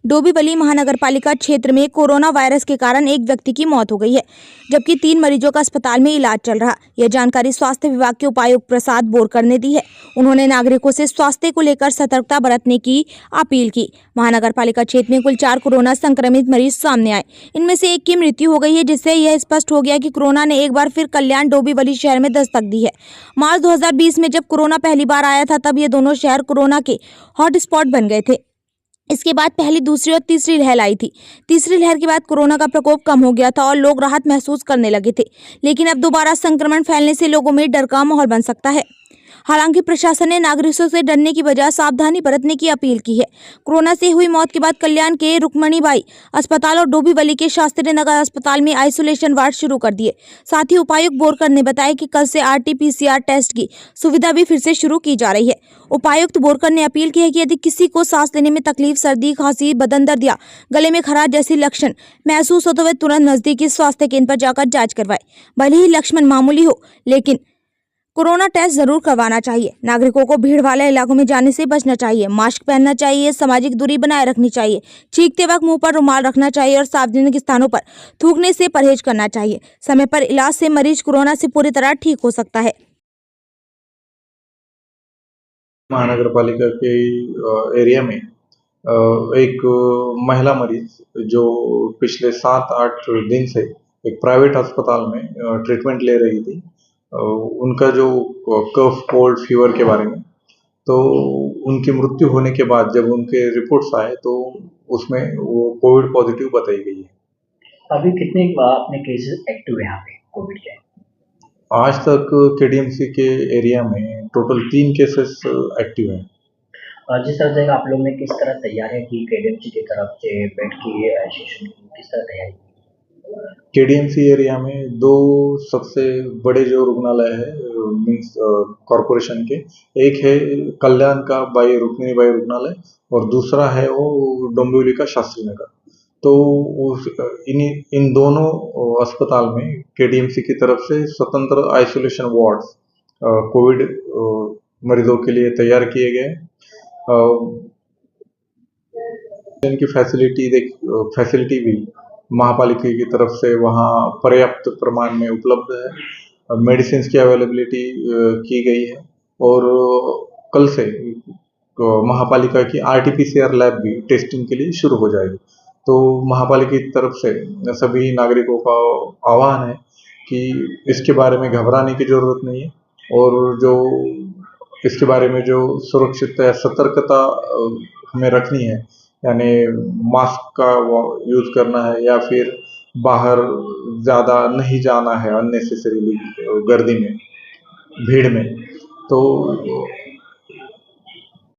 डोंबिवली महानगर पालिका क्षेत्र में कोरोना वायरस के कारण एक व्यक्ति की मौत हो गई है, जबकि 3 मरीजों का अस्पताल में इलाज चल रहा। यह जानकारी स्वास्थ्य विभाग के उपायुक्त प्रसाद बोरकर ने दी है। उन्होंने नागरिकों से स्वास्थ्य को लेकर सतर्कता बरतने की अपील की। महानगर पालिका क्षेत्र में कुल 4 कोरोना संक्रमित मरीज सामने आए। इनमें से एक की मृत्यु हो गई है, जिससे यह स्पष्ट हो गया कि कोरोना ने एक बार फिर कल्याण डोंबिवली शहर में दस्तक दी है। मार्च 2020 में जब कोरोना पहली बार आया था, तब ये दोनों शहर कोरोना के हॉटस्पॉट बन गए थे। इसके बाद पहली, दूसरी और तीसरी लहर आई थी। तीसरी लहर के बाद कोरोना का प्रकोप कम हो गया था और लोग राहत महसूस करने लगे थे, लेकिन अब दोबारा संक्रमण फैलने से लोगों में डर का माहौल बन सकता है। हालांकि प्रशासन ने नागरिकों से डरने की बजाय सावधानी बरतने की अपील की है। कोरोना से हुई मौत के बाद कल्याण के रुक्मणीबाई अस्पताल और डोंबिवली के शास्त्री नगर अस्पताल में आइसोलेशन वार्ड शुरू कर दिए। साथ ही उपायुक्त बोरकर ने बताया कि कल से RT-PCR टेस्ट की सुविधा भी फिर से शुरू की जा रही है। उपायुक्त बोरकर ने अपील की है कि यदि किसी को सांस लेने में तकलीफ, सर्दी, खांसी, बदन दर्द या गले में खराश जैसी लक्षण महसूस हो तो वे तुरंत नजदीकी स्वास्थ्य केंद्र पर जाकर जांच करवाए। भले ही लक्षण मामूली हो, लेकिन कोरोना टेस्ट जरूर करवाना चाहिए। नागरिकों को भीड़ वाले इलाकों में जाने से बचना चाहिए। मास्क पहनना चाहिए, सामाजिक दूरी बनाए रखनी चाहिए, छींकते वक्त मुंह पर रुमाल रखना चाहिए और सार्वजनिक स्थानों पर थूकने से परहेज करना चाहिए। समय पर इलाज से मरीज कोरोना से पूरी तरह ठीक हो सकता है। महानगर पालिका के एरिया में एक महिला मरीज जो पिछले 7-8 दिन से एक प्राइवेट अस्पताल में ट्रीटमेंट ले रही थी, उनका जो कफ, कोल्ड, फीवर के बारे में, तो उनकी मृत्यु होने के बाद जब उनके रिपोर्ट्स आए तो उसमें वो कोविड पॉजिटिव बताई गई है। अभी कितने अपने केसेस एक्टिव है यहाँ पे कोविड के? आज तक KDMC के एरिया में टोटल 3 केसेस एक्टिव हैं। जिस तरह से आप लोग ने किस तरह तैयारी की KDMC की तरफ से, बेड की एसोसिएशन की किस तरह तैयारी की? KDMC एरिया में 2 सबसे बड़े जो रुग्णालय है मीन्स कॉरपोरेशन के, एक है कल्याण का रुक्मिणीबाई रुग्णालय और दूसरा है वो डोंबिवली का शास्त्री नगर। तो इन दोनों अस्पताल में KDMC की तरफ से स्वतंत्र आइसोलेशन वार्ड्स कोविड मरीजों के लिए तैयार किए गए। इनकी फैसिलिटी भी महापालिका की तरफ से वहाँ पर्याप्त प्रमाण में उपलब्ध है। मेडिसिन की अवेलेबिलिटी की गई है और कल से महापालिका की RT-PCR लैब भी टेस्टिंग के लिए शुरू हो जाएगी। तो महापालिका की तरफ से सभी नागरिकों का आह्वान है कि इसके बारे में घबराने की जरूरत नहीं है और जो इसके बारे में जो सुरक्षित या सतर्कता हमें रखनी है, यानी मास्क का यूज करना है या फिर बाहर ज़्यादा नहीं जाना है अननेसेसरीली गर्दी में, भीड़ में, तो